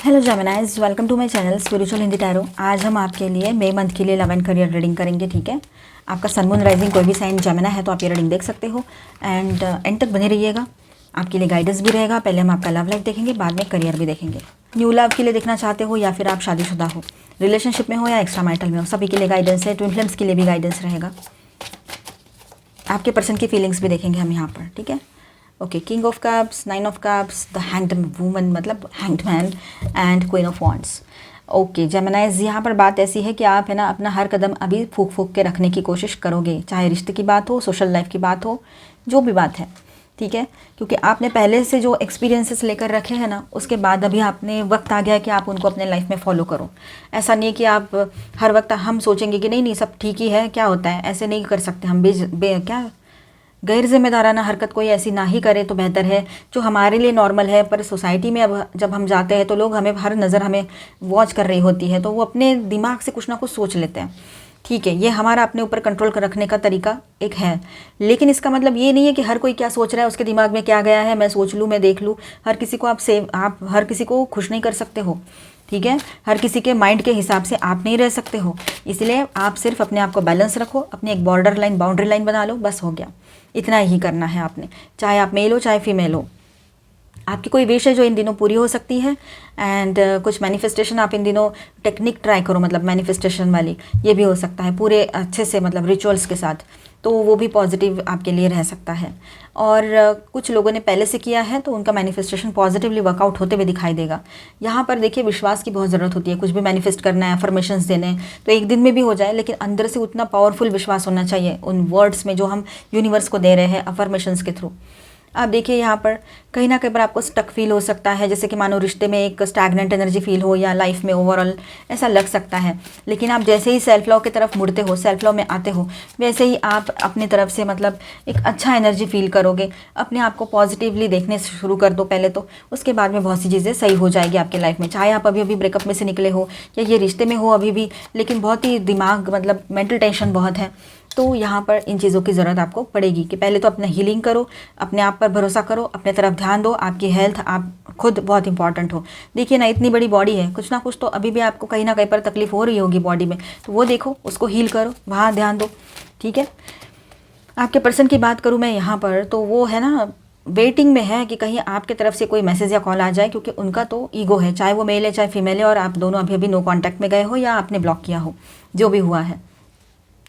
Hello Geminis, welcome to my channel spiritual Hindi tarot. आज हम आपके लिए मई मंथ के लिए लव एंड करियर रीडिंग करेंगे। ठीक है, आपका सन मून राइजिंग कोई भी साइन जेमिना है तो आप ये रीडिंग देख सकते हो एंड एंड तक बने रहिएगा। आपके लिए गाइडेंस भी रहेगा। पहले हम आपका लव लाइफ देखेंगे, बाद में करियर भी देखेंगे। न्यू लव के लिए देखना चाहते हो या फिर आप शादीशुदा हो, रिलेशनशिप में हो या एक्स्ट्रा मैरिटल में हो, सभी के लिए गाइडेंस है। ट्विन फ्लेम्स के लिए भी गाइडेंस रहेगा। आपके पर्सन की फीलिंग्स भी देखेंगे हम यहाँ पर। ठीक है, okay. King of cups, 9 of cups, the hanged woman मतलब hanged man and queen of wands. Okay Geminis, यहाँ पर बात ऐसी है कि आप है ना अपना हर कदम अभी फूक फूक के रखने की कोशिश करोगे, चाहे रिश्ते की बात हो, सोशल लाइफ की बात हो, जो भी बात है। ठीक है, क्योंकि आपने पहले से जो एक्सपीरियंसेस लेकर रखे हैं ना, उसके बाद अभी आपने वक्त आ गया कि आप उनको अपने लाइफ में फॉलो करो। ऐसा नहीं है कि आप हर वक्त हम सोचेंगे कि नहीं नहीं सब ठीक ही है, क्या होता है, ऐसे नहीं कर सकते हम। क्या गैर जिम्मेदाराना हरकत कोई ऐसी ना ही करे तो बेहतर है, जो हमारे लिए नॉर्मल है। पर सोसाइटी में अब जब हम जाते हैं तो लोग हमें हर नज़र हमें वॉच कर रही होती है, तो वो अपने दिमाग से कुछ ना कुछ सोच लेते हैं। ठीक है, ये हमारा अपने ऊपर कंट्रोल कर रखने का तरीका एक है, लेकिन इसका मतलब ये नहीं है कि हर कोई क्या सोच रहा है, उसके दिमाग में क्या गया है, मैं सोच लूँ, मैं देख लूँ। हर किसी को आप हर किसी को खुश नहीं कर सकते हो। ठीक है, हर किसी के माइंड के हिसाब से आप नहीं रह सकते हो। इसलिए आप सिर्फ अपने आप को बैलेंस रखो, अपनी एक बाउंड्री लाइन बना लो, बस हो गया। इतना ही करना है आपने, चाहे आप मेल हो चाहे फीमेल हो। आपकी कोई विश है जो इन दिनों पूरी हो सकती है एंड कुछ मैनिफेस्टेशन आप इन दिनों टेक्निक ट्राई करो, मतलब मैनिफेस्टेशन वाली, ये भी हो सकता है पूरे अच्छे से, मतलब रिचुअल्स के साथ, तो वो भी पॉजिटिव आपके लिए रह सकता है। और कुछ लोगों ने पहले से किया है तो उनका मैनिफेस्टेशन पॉजिटिवली वर्कआउट होते हुए दिखाई देगा। यहाँ पर देखिए, विश्वास की बहुत ज़रूरत होती है। कुछ भी मैनिफेस्ट करना है, अफर्मेशंस देने हैं, तो एक दिन में भी हो जाए, लेकिन अंदर से उतना पावरफुल विश्वास होना चाहिए उन वर्ड्स में जो हम यूनिवर्स को दे रहे हैं अफर्मेशंस के थ्रू। आप देखिए यहाँ पर कहीं ना कहीं पर आपको स्टक फील हो सकता है, जैसे कि मानो रिश्ते में एक स्टैग्नेंट एनर्जी फील हो, या लाइफ में ओवरऑल ऐसा लग सकता है। लेकिन आप जैसे ही सेल्फ लव की तरफ मुड़ते हो, सेल्फ लव में आते हो, वैसे ही आप अपनी तरफ से मतलब एक अच्छा एनर्जी फील करोगे। अपने आप को पॉजिटिवली देखने शुरू कर दो पहले तो, उसके बाद में बहुत सी चीज़ें सही हो जाएगी आपके लाइफ में। चाहे आप अभी अभी ब्रेकअप में से निकले हो या ये रिश्ते में हो अभी भी, लेकिन बहुत ही दिमाग मतलब मेंटल टेंशन बहुत है, तो यहाँ पर इन चीज़ों की ज़रूरत आपको पड़ेगी कि पहले तो अपना हीलिंग करो, अपने आप पर भरोसा करो, अपने तरफ ध्यान दो। आपकी हेल्थ, आप खुद बहुत इंपॉर्टेंट हो। देखिए ना, इतनी बड़ी बॉडी है, कुछ ना कुछ तो अभी भी आपको कहीं ना कहीं पर तकलीफ हो रही होगी बॉडी में, तो वो देखो, उसको हील करो, वहाँ ध्यान दो। ठीक है, आपके पर्सन की बात करूँ मैं यहाँ पर, तो वो है ना वेटिंग में है कि कहीं आपके तरफ से कोई मैसेज या कॉल आ जाए, क्योंकि उनका तो ईगो है, चाहे वो मेल है चाहे फीमेल है, और आप दोनों अभी अभी नो कॉन्टैक्ट में गए हो या आपने ब्लॉक किया हो, जो भी हुआ है।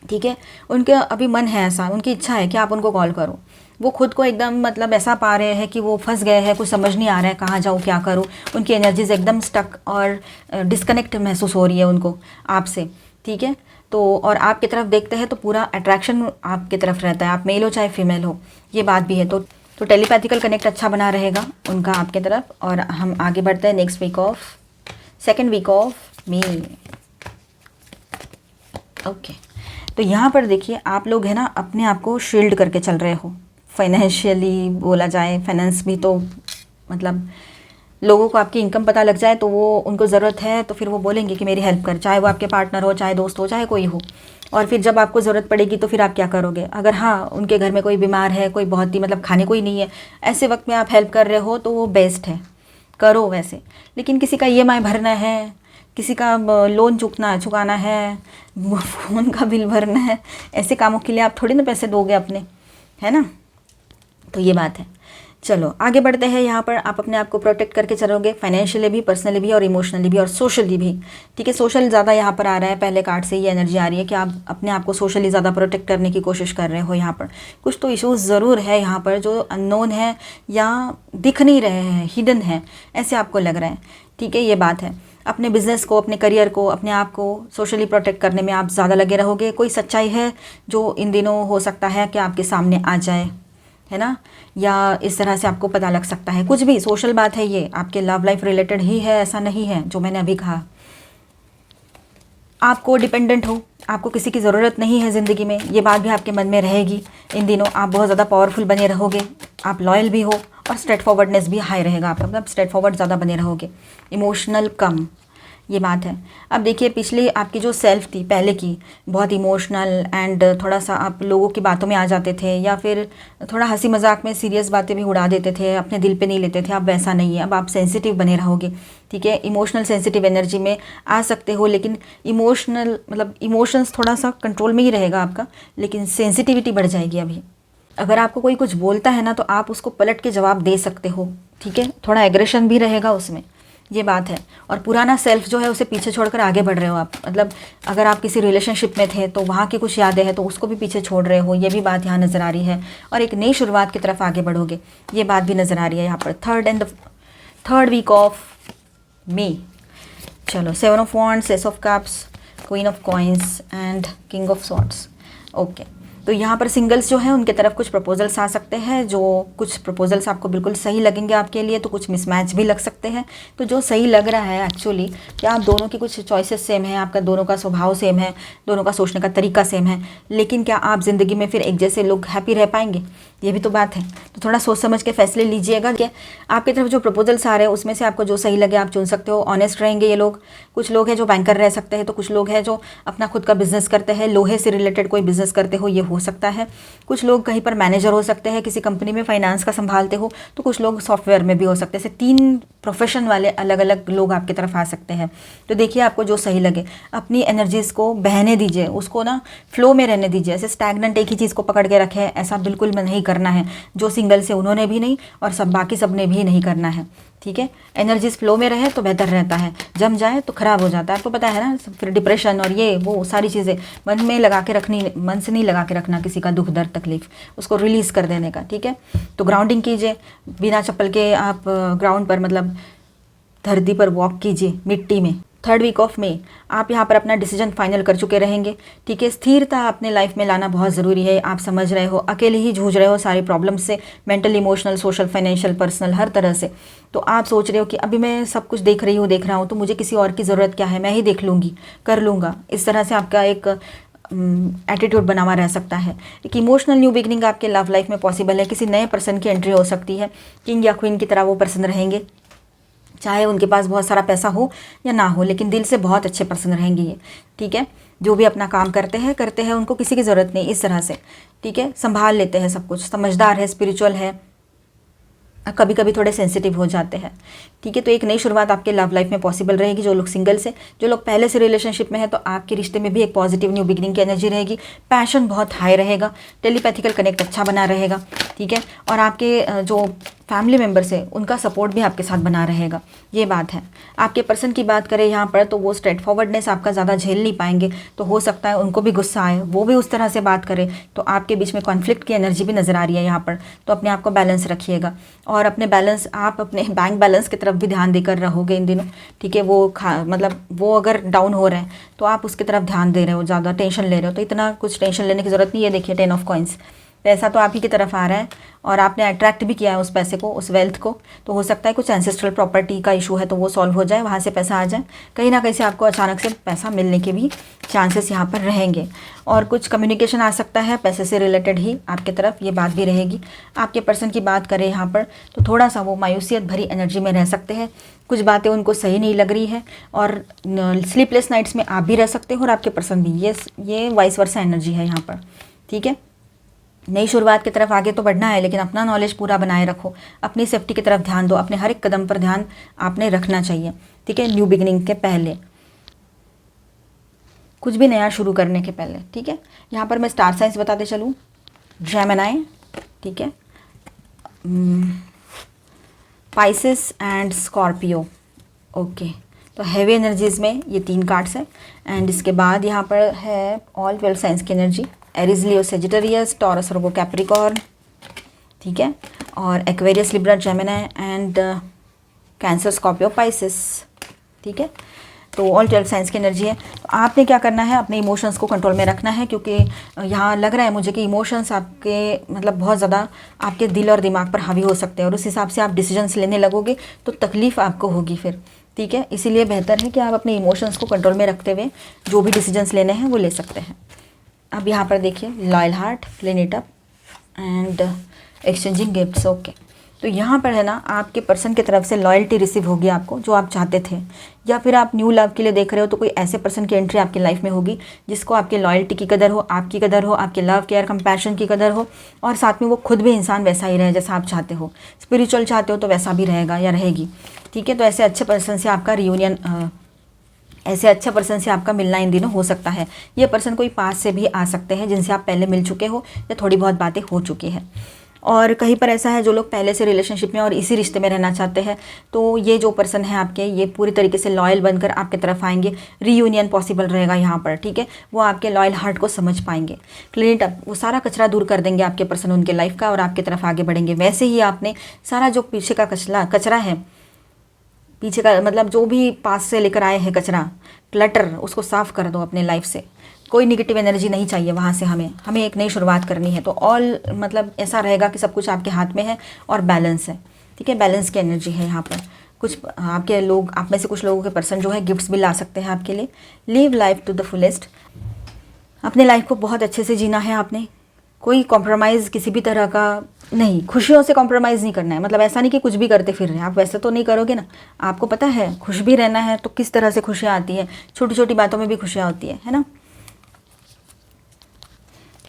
ठीक है, उनके अभी मन है ऐसा, उनकी इच्छा है कि आप उनको कॉल करो। वो खुद को एकदम मतलब ऐसा पा रहे हैं कि वो फंस गए हैं, कुछ समझ नहीं आ रहा है कहाँ जाऊँ क्या करूँ। उनकी एनर्जीज एकदम स्टक और डिस्कनेक्ट महसूस हो रही है उनको आपसे। ठीक है, तो और आपकी तरफ देखते हैं तो पूरा अट्रैक्शन आपकी तरफ रहता है, आप मेल हो चाहे फीमेल हो, ये बात भी है। तो टेलीपैथिकल कनेक्ट अच्छा बना रहेगा उनका आपके तरफ। और हम आगे बढ़ते हैं next week of second week of May. Okay, तो यहाँ पर देखिए, आप लोग है ना अपने आप को शील्ड करके चल रहे हो। फाइनेंशियली बोला जाए, फाइनेंस भी तो मतलब लोगों को आपकी इनकम पता लग जाए तो वो उनको ज़रूरत है तो फिर वो बोलेंगे कि मेरी हेल्प कर, चाहे वो आपके पार्टनर हो, चाहे दोस्त हो, चाहे कोई हो। और फिर जब आपको ज़रूरत पड़ेगी तो फिर आप क्या करोगे? अगर हाँ उनके घर में कोई बीमार है, कोई बहुत ही मतलब खाने को ही नहीं है, ऐसे वक्त में आप हेल्प कर रहे हो तो वो बेस्ट है, करो वैसे। लेकिन किसी का EMI भरना है, किसी का लोन चुकाना है, फ़ोन का बिल भरना है, ऐसे कामों के लिए आप थोड़ी ना पैसे दोगे अपने, है ना? तो ये बात है। चलो आगे बढ़ते हैं। यहाँ पर आप अपने आप को प्रोटेक्ट करके चलोगे, फाइनेंशियली भी, पर्सनली भी, और इमोशनली भी, और सोशली भी। ठीक है, सोशल ज़्यादा यहाँ पर आ रहा है, पहले कार्ड से ये एनर्जी आ रही है कि आप अपने आप को सोशली ज़्यादा प्रोटेक्ट करने की कोशिश कर रहे हो। यहाँ पर कुछ तो इश्यूज़ ज़रूर है यहाँ पर जो अननोन है या दिख नहीं रहे हैं, हिडन है, ऐसे आपको लग रहा है। ठीक है, ये बात है। अपने बिजनेस को, अपने करियर को, अपने आप को सोशली प्रोटेक्ट करने में आप ज़्यादा लगे रहोगे। कोई सच्चाई है जो इन दिनों हो सकता है कि आपके सामने आ जाए, है ना, या इस तरह से आपको पता लग सकता है। कुछ भी सोशल बात है, ये आपके लव लाइफ रिलेटेड ही है, ऐसा नहीं है जो मैंने अभी कहा। आपको डिपेंडेंट हो, आपको किसी की ज़रूरत नहीं है ज़िंदगी में, ये बात भी आपके मन में रहेगी। इन दिनों आप बहुत ज़्यादा पावरफुल बने रहोगे, आप लॉयल भी हो, और स्ट्रेट फॉरवर्डनेस भी हाई रहेगा आपका, मतलब स्ट्रेट फॉरवर्ड ज़्यादा बने रहोगे। इमोशनल कम, ये बात है। अब देखिए पिछली आपकी जो सेल्फ थी पहले की, बहुत इमोशनल एंड थोड़ा सा आप लोगों की बातों में आ जाते थे, या फिर थोड़ा हंसी मजाक में सीरियस बातें भी उड़ा देते थे, अपने दिल पे नहीं लेते थे। अब वैसा नहीं है, अब आप सेंसिटिव बने रहोगे, ठीक है। इमोशनल सेंसिटिव एनर्जी में आ सकते हो, लेकिन इमोशनल मतलब इमोशंस थोड़ा सा कंट्रोल में ही रहेगा आपका, लेकिन सेंसिटिविटी बढ़ जाएगी अभी। अगर आपको कोई कुछ बोलता है ना, तो आप उसको पलट के जवाब दे सकते हो, ठीक है। थोड़ा एग्रेशन भी रहेगा उसमें, ये बात है। और पुराना सेल्फ जो है उसे पीछे छोड़कर आगे बढ़ रहे हो आप, मतलब अगर आप किसी रिलेशनशिप में थे तो वहाँ की कुछ यादें हैं तो उसको भी पीछे छोड़ रहे हो, ये भी बात यहाँ नज़र आ रही है। और एक नई शुरुआत की तरफ आगे बढ़ोगे, ये बात भी नज़र आ रही है यहाँ पर। Third week of May. चलो, 7 of wands, ace of cups, queen of coins and king of swords. Okay, तो यहाँ पर सिंगल्स जो हैं उनके तरफ कुछ प्रपोजल्स आ सकते हैं, जो कुछ प्रपोजल्स आपको बिल्कुल सही लगेंगे आपके लिए, तो कुछ मिसमैच भी लग सकते हैं। तो जो सही लग रहा है एक्चुअली कि आप दोनों की कुछ चॉइसेस सेम है, आपका दोनों का स्वभाव सेम है, दोनों का सोचने का तरीका सेम है, लेकिन क्या आप ज़िंदगी में फिर एक जैसे लोग हैप्पी रह पाएंगे, ये भी तो बात है। तो थोड़ा सोच समझ के फैसले लीजिएगा कि आपकी तरफ जो प्रपोजल्स आ रहे हैं उसमें से आपको जो सही लगे आप चुन सकते हो। ऑनेस्ट रहेंगे ये लोग। कुछ लोग हैं जो बैंकर रह सकते हैं, तो कुछ लोग हैं जो अपना खुद का बिजनेस करते हैं, लोहे से रिलेटेड कोई बिजनेस करते हो, ये हो सकता है। कुछ लोग कहीं पर मैनेजर हो सकते हैं, किसी कंपनी में फाइनेंस का संभालते हो, तो कुछ लोग सॉफ्टवेयर में भी हो सकते हैं। ऐसे 3 प्रोफेशन वाले अलग अलग लोग आपकी तरफ आ सकते हैं। तो देखिए आपको जो सही लगे, अपनी एनर्जीज़ को बहने दीजिए, उसको ना फ्लो में रहने दीजिए। ऐसे स्टैगनेंट एक ही चीज़ को पकड़ के रखे, ऐसा बिल्कुल नहीं करना है। जो सिंगल से उन्होंने भी नहीं, और सब बाकी सब ने भी नहीं करना है, ठीक है। एनर्जीज फ्लो में रहे तो बेहतर रहता है, जम जाए तो ख़राब हो जाता है, आपको पता है ना। फिर डिप्रेशन और ये वो सारी चीज़ें मन में लगा के रखनी, मन से नहीं लगा के रखना किसी का दुख दर्द तकलीफ, उसको रिलीज़ कर देने का, ठीक है। तो ग्राउंडिंग कीजिए, बिना चप्पल के आप ग्राउंड पर मतलब धरती पर वॉक कीजिए, मिट्टी में। थर्ड वीक ऑफ मई आप यहाँ पर अपना डिसीजन फाइनल कर चुके रहेंगे, ठीक है। स्थिरता अपने लाइफ में लाना बहुत ज़रूरी है। आप समझ रहे हो अकेले ही जूझ रहे हो सारी प्रॉब्लम से, mental, emotional, social, financial, personal, हर तरह से। तो आप सोच रहे हो कि अभी मैं सब कुछ देख रहा हूँ, तो मुझे किसी और की ज़रूरत क्या है, मैं ही देख लूँगी, कर लूँगा। इस तरह से आपका एक एटीट्यूड बना हुआ रह सकता है। एक इमोशनल न्यू बिगनिंग आपके लव लाइफ में पॉसिबल है। किसी नए पर्सन की एंट्री हो सकती है। किंग या क्वीन की तरह वो पर्सन रहेंगे, चाहे उनके पास बहुत सारा पैसा हो या ना हो, लेकिन दिल से बहुत अच्छे पर्सन रहेंगे ये, ठीक है। जो भी अपना काम करते हैं उनको किसी की ज़रूरत नहीं, इस तरह से, ठीक है। संभाल लेते हैं सब कुछ, समझदार है, स्पिरिचुअल है, कभी कभी थोड़े सेंसिटिव हो जाते हैं, ठीक है। तो एक नई शुरुआत आपके लव लाइफ में पॉसिबल रहेगी। जो लोग सिंगल से, जो लोग पहले से रिलेशनशिप में है, तो आपके रिश्ते में भी एक पॉजिटिव न्यू बिगिनिंग की एनर्जी रहेगी। पैशन बहुत हाई रहेगा, टेलीपैथिकल कनेक्ट अच्छा बना रहेगा, ठीक है। और आपके जो फैमिली मेम्बर्स है उनका सपोर्ट भी आपके साथ बना रहेगा, ये बात है। आपके पर्सन की बात करें यहाँ पर, तो वो स्ट्रेट फॉरवर्डनेस आपका ज़्यादा झेल नहीं पाएंगे, तो हो सकता है उनको भी गुस्सा आए, वो भी उस तरह से बात करे, तो आपके बीच में कॉन्फ्लिक्ट की एनर्जी भी नज़र आ रही है यहाँ पर। तो अपने आप को बैलेंस रखिएगा, और अपने बैलेंस, आप अपने बैंक बैलेंस की तरफ भी ध्यान देकर रहोगे इन दिनों, ठीक है। वो मतलब वो अगर डाउन हो रहे हैं तो आप उसकी तरफ ध्यान दे रहे हो, ज़्यादा टेंशन ले रहे हो, तो इतना कुछ टेंशन लेने की ज़रूरत नहीं है। देखिए 10 ऑफ कॉइन्स, पैसा तो आप ही की तरफ आ रहा है, और आपने अट्रैक्ट भी किया है उस पैसे को, उस वेल्थ को। तो हो सकता है कुछ एंसेस्ट्रल प्रॉपर्टी का इशू है, तो वो सॉल्व हो जाए, वहाँ से पैसा आ जाए। कहीं ना कहीं से आपको अचानक से पैसा मिलने के भी चांसेस यहाँ पर रहेंगे। और कुछ कम्युनिकेशन आ सकता है पैसे से रिलेटेड ही आपके तरफ, ये बात भी रहेगी। आपके पर्सन की बात करें यहाँ पर, तो थोड़ा सा वो मायूसियत भरी एनर्जी में रह सकते हैं, कुछ बातें उनको सही नहीं लग रही है, और स्लीपलेस नाइट्स में आप भी रह सकते हो और आपके पर्सन भी। ये वाइस वर्सा एनर्जी है यहाँ पर, ठीक है। नई शुरुआत की तरफ आगे तो बढ़ना है, लेकिन अपना नॉलेज पूरा बनाए रखो, अपनी सेफ्टी की तरफ ध्यान दो, अपने हर एक कदम पर ध्यान आपने रखना चाहिए, ठीक है। न्यू बिगिनिंग के पहले, कुछ भी नया शुरू करने के पहले, ठीक है। यहाँ पर मैं स्टार साइंस बताते चलूँ, जेमिनी, ठीक है, पाइसेस एंड स्कॉर्पियो, ओके। तो हैवी एनर्जीज़ में ये 3 कार्ड्स हैं। एंड इसके बाद यहाँ पर है ऑल 12 साइंस की एनर्जी, एरीज, लियो, सेजिटेरियस, टॉरस, वर्गो, कैप्रिकॉर्न, ठीक है। और Aquarius, Libra, Gemini and cancer, Scorpio, Pisces, ठीक है। तो ऑल 12 साइंस की एनर्जी है। तो आपने क्या करना है, अपने इमोशंस को कंट्रोल में रखना है, क्योंकि यहाँ लग रहा है मुझे कि इमोशंस आपके मतलब बहुत ज़्यादा आपके दिल और दिमाग पर हावी हो सकते हैं, और उस हिसाब से आप डिसीजंस लेने लगोगे तो तकलीफ़ आपको होगी फिर, ठीक है। इसीलिए बेहतर है कि आप अपने इमोशंस को कंट्रोल में रखते हुए जो भी डिसीजंस लेने हैं वो ले सकते हैं। अब यहाँ पर देखिए loyal heart, clean it up and exchanging gifts, okay. तो यहाँ पर है ना आपके पर्सन की तरफ से लॉयल्टी रिसीव होगी आपको, जो आप चाहते थे, या फिर आप न्यू लव के लिए देख रहे हो तो कोई ऐसे पर्सन की एंट्री आपकी लाइफ में होगी जिसको आपकी लॉयल्टी की कदर हो, आपकी कदर हो, आपके लव केयर कंपैशन की कदर हो, और साथ में वो खुद भी इंसान वैसा ही रहे जैसा आप चाहते हो। स्पिरिचुअल चाहते हो तो वैसा भी रहेगा या रहेगी, ठीक है। तो ऐसे अच्छे पर्सन से आपका रियूनियन, ऐसे अच्छे पर्सन से आपका मिलना इन दिनों हो सकता है। ये पर्सन कोई पास से भी आ सकते हैं जिनसे आप पहले मिल चुके हो या थोड़ी बहुत बातें हो चुकी हैं। और कहीं पर ऐसा है जो लोग पहले से रिलेशनशिप में और इसी रिश्ते में रहना चाहते हैं, तो ये जो पर्सन है आपके, ये पूरी तरीके से लॉयल बनकर आपके तरफ आएंगे। रीयूनियन पॉसिबल रहेगा यहाँ पर, ठीक है। वो आपके लॉयल हार्ट को समझ पाएंगे। क्लीन इट अप, वो सारा कचरा दूर कर देंगे आपके पर्सन उनके लाइफ का, और आपकी तरफ आगे बढ़ेंगे। वैसे ही आपने सारा जो पीछे का कचरा है, पीछे का मतलब जो भी पास से लेकर आए हैं कचरा, क्लटर, उसको साफ़ कर दो अपने लाइफ से। कोई निगेटिव एनर्जी नहीं चाहिए वहाँ से। हमें एक नई शुरुआत करनी है। तो ऑल मतलब ऐसा रहेगा कि सब कुछ आपके हाथ में है और बैलेंस है, ठीक है। बैलेंस की एनर्जी है यहाँ पर। कुछ आपके लोग, आप में से कुछ लोगों के पर्सन जो है गिफ्ट्स भी ला सकते हैं आपके लिए। Live life to the fullest, अपने लाइफ को बहुत अच्छे से जीना है आपने। कोई कॉम्प्रोमाइज़ किसी भी तरह का नहीं, खुशियों से कॉम्प्रोमाइज़ नहीं करना है। मतलब ऐसा नहीं कि कुछ भी करते फिर रहे हैं आप, वैसे तो नहीं करोगे ना। आपको पता है खुश भी रहना है तो किस तरह से खुशियाँ आती है, छोटी छोटी बातों में भी खुशियाँ होती है ना।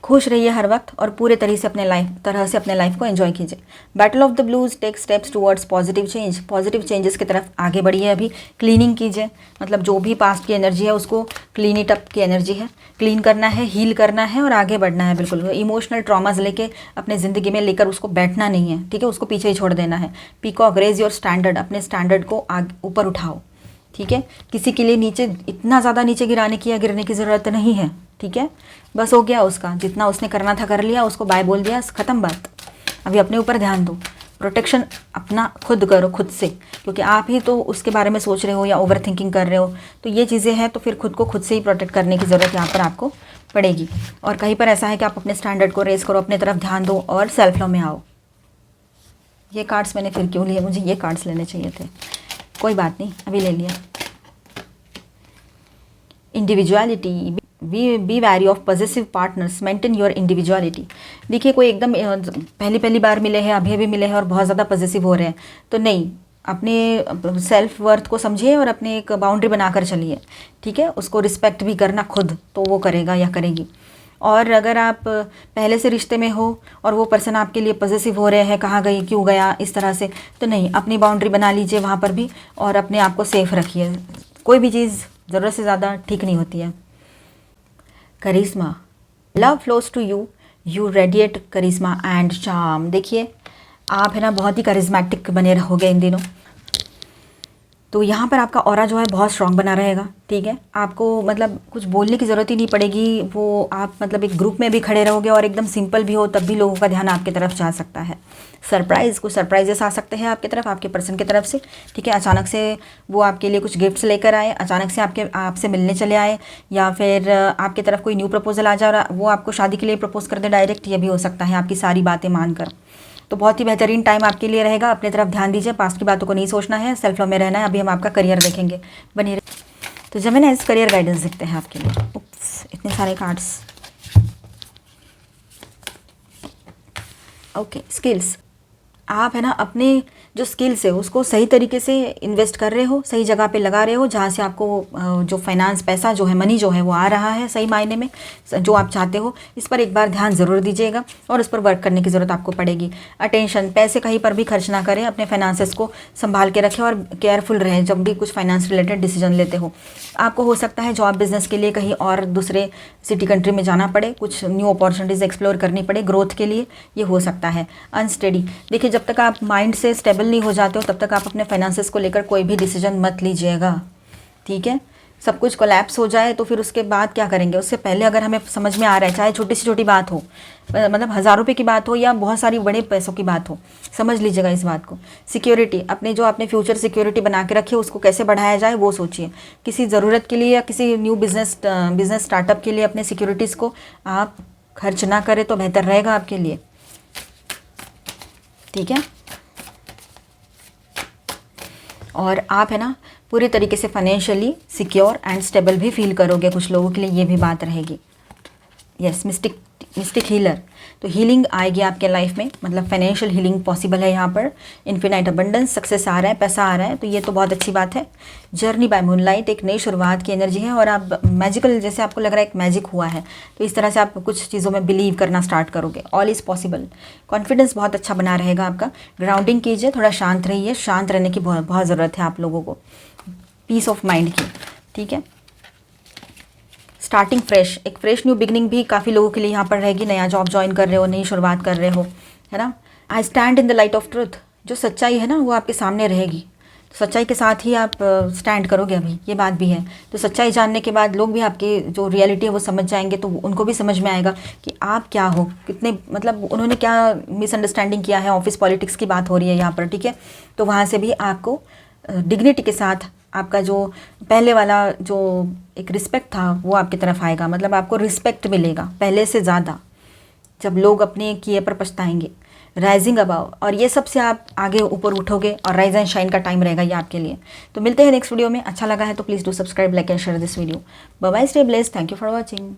खुश रहिए हर वक्त और पूरे तरह से अपने लाइफ को एंजॉय कीजिए। Battle of the blues, take steps towards positive change, positive changes की तरफ आगे बढ़िए। अभी क्लीनिंग कीजिए, मतलब जो भी पास्ट की एनर्जी है उसको, क्लीन इट अप की एनर्जी है, क्लीन करना है, हील करना है और आगे बढ़ना है। बिल्कुल इमोशनल ट्रॉमाज लेके अपने ज़िंदगी में लेकर उसको बैठना नहीं है, ठीक है। उसको पीछे ही छोड़ देना है। पीकॉक, रेज योर स्टैंडर्ड, अपने स्टैंडर्ड को आगे ऊपर उठाओ, ठीक है। किसी के लिए नीचे, इतना ज़्यादा नीचे गिराने की या गिरने की ज़रूरत नहीं है, ठीक है। बस हो गया उसका, जितना उसने करना था कर लिया, उसको बाय बोल दिया, ख़त्म बात। अभी अपने ऊपर ध्यान दो, प्रोटेक्शन अपना खुद करो, खुद से, क्योंकि आप ही तो उसके बारे में सोच रहे हो या ओवर थिंकिंग कर रहे हो। तो ये चीज़ें हैं, तो फिर खुद को खुद से ही प्रोटेक्ट करने की ज़रूरत यहाँ पर आपको पड़ेगी। और कहीं पर ऐसा है कि आप अपने स्टैंडर्ड को रेज करो, अपने तरफ ध्यान दो और सेल्फ लव में आओ। ये कार्ड्स मैंने फिर क्यों लिए, मुझे ये कार्ड्स लेने चाहिए थे, कोई बात नहीं, अभी ले लिया। Individuality, be wary of positive partners, maintain your individuality. देखिए कोई एकदम पहली बार मिले हैं, अभी मिले हैं और बहुत ज़्यादा पॉजिटिव हो रहे हैं, तो नहीं, अपने सेल्फ वर्थ को समझिए और अपने एक बाउंड्री बनाकर चलिए, ठीक है। उसको रिस्पेक्ट भी करना खुद, तो वो करेगा या करेगी। और अगर आप पहले से रिश्ते में हो और वो पर्सन आपके लिए पॉजिटिव हो रहे हैं, कहाँ गई, क्यों गया, इस तरह से, तो नहीं, अपनी बाउंड्री बना लीजिए वहाँ पर भी और अपने आप को सेफ रखिए। कोई भी चीज़ ज़रूरत से ज़्यादा ठीक नहीं होती है। Charisma, love flows to you, you radiate charisma and charm. देखिए आप है ना बहुत ही करिश्मेटिक बने रहोगे इन दिनों। तो यहाँ पर आपका ऑरा जो है बहुत स्ट्रॉन्ग बना रहेगा, ठीक है। आपको मतलब कुछ बोलने की ज़रूरत ही नहीं पड़ेगी। वो आप मतलब एक ग्रुप में भी खड़े रहोगे और एकदम सिंपल भी हो तब भी लोगों का ध्यान आपकी तरफ जा सकता है। सरप्राइज़, कुछ सरप्राइजेस आ सकते हैं आपकी तरफ, आपके पर्सन की तरफ से, ठीक है। अचानक से वो आपके लिए कुछ गिफ्ट्स लेकर आए, अचानक से आपसे मिलने चले आए, या फिर आपकी तरफ कोई न्यू प्रपोजल आ जाए और वो आपको शादी के लिए प्रपोज कर दे डायरेक्ट, ये भी हो सकता है आपकी सारी बातें मानकर। तो बहुत ही बेहतरीन टाइम आपके लिए रहेगा। अपनी तरफ ध्यान दीजिए, पास्ट की बातों को नहीं सोचना है, सेल्फ लव में रहना है। अभी हम आपका करियर देखेंगे, बने रहिए। तो जेमिनी करियर गाइडेंस देखते हैं आपके लिए। उप्स, इतने सारे कार्ड्स। ओके, स्किल्स, आप है ना अपने जो स्किल्स है उसको सही तरीके से इन्वेस्ट कर रहे हो, सही जगह पे लगा रहे हो, जहाँ से आपको जो फाइनेंस, पैसा जो है, मनी जो है वो आ रहा है सही मायने में, जो आप चाहते हो। इस पर एक बार ध्यान ज़रूर दीजिएगा और उस पर वर्क करने की ज़रूरत आपको पड़ेगी। अटेंशन, पैसे कहीं पर भी खर्च ना करें, अपने फाइनेंसेस को संभाल के रखें और केयरफुल रहें जब भी कुछ फाइनेंस रिलेटेड डिसीजन लेते हो। आपको हो सकता है जॉब बिजनेस के लिए कहीं और दूसरे सिटी कंट्री में जाना पड़े, कुछ न्यू अपॉर्चुनिटीज़ एक्सप्लोर करनी पड़े ग्रोथ के लिए, ये हो सकता है। अनस्टेडी, देखिए जब तक आप माइंड से स्टेबल नहीं हो जाते हो तब तक आप अपने फाइनेंसेस को लेकर कोई भी डिसीजन मत लीजिएगा, ठीक है। सब कुछ कोलैप्स हो जाए तो फिर उसके बाद क्या करेंगे, उससे पहले अगर हमें समझ में आ रहा है, चाहे छोटी से छोटी बात हो, मतलब 1000 रुपये की बात हो या बहुत सारी बड़े पैसों की बात हो, समझ लीजिएगा इस बात को। सिक्योरिटी, अपने जो आपने फ्यूचर सिक्योरिटी बना के रखी है उसको कैसे बढ़ाया जाए वो सोचिए। किसी ज़रूरत के लिए या किसी न्यू बिजनेस स्टार्टअप के लिए अपने सिक्योरिटीज़ को आप खर्च ना करें तो बेहतर रहेगा आपके लिए, ठीक है। और आप है ना पूरी तरीके से फाइनेंशियली सिक्योर एंड स्टेबल भी फील करोगे, कुछ लोगों के लिए ये भी बात रहेगी। यस, मिस्टिक मिस्टिक हीलर, तो हीलिंग आएगी आपके लाइफ में, मतलब फाइनेंशियल हीलिंग पॉसिबल है यहाँ पर। इन्फिनाइट अबंडेंस, सक्सेस आ रहा है, पैसा आ रहा है, तो ये तो बहुत अच्छी बात है। जर्नी बाय मूनलाइट, एक नई शुरुआत की एनर्जी है और आप मैजिकल, जैसे आपको लग रहा है एक मैजिक हुआ है, तो इस तरह से आप कुछ चीज़ों में बिलीव करना स्टार्ट करोगे। ऑल इज़ पॉसिबल, कॉन्फिडेंस बहुत अच्छा बना रहेगा आपका। ग्राउंडिंग कीजिए, थोड़ा शांत रहिए, शांत रहने की बहुत ज़रूरत है आप लोगों को, पीस ऑफ माइंड की, ठीक है। स्टार्टिंग फ्रेश, एक फ्रेश न्यू बिगनिंग भी काफ़ी लोगों के लिए यहाँ पर रहेगी। नया जॉब ज्वाइन कर रहे हो, नई शुरुआत कर रहे हो, है ना। I stand in the light of truth, जो सच्चाई है ना वो आपके सामने रहेगी, तो सच्चाई के साथ ही आप स्टैंड करोगे। अभी ये बात भी है, तो सच्चाई जानने के बाद लोग भी आपकी जो रियलिटी है वो समझ जाएंगे, तो उनको भी समझ में आएगा कि आप क्या हो, कितने, मतलब उन्होंने क्या मिसअंडरस्टैंडिंग किया है। ऑफिस पॉलिटिक्स की बात हो रही है यहाँ पर, ठीक है। तो वहाँ से भी आपको डिग्निटी के साथ आपका जो पहले वाला जो एक रिस्पेक्ट था वो आपकी तरफ आएगा, मतलब आपको रिस्पेक्ट मिलेगा पहले से ज़्यादा, जब लोग अपने किए पर पछताएंगे। राइजिंग अबाव, और ये सबसे आप आगे ऊपर उठोगे और राइज एंड शाइन का टाइम रहेगा ये आपके लिए। तो मिलते हैं नेक्स्ट वीडियो में। अच्छा लगा है तो please do subscribe, like and share this video. Bye bye, stay blessed, thank you for watching.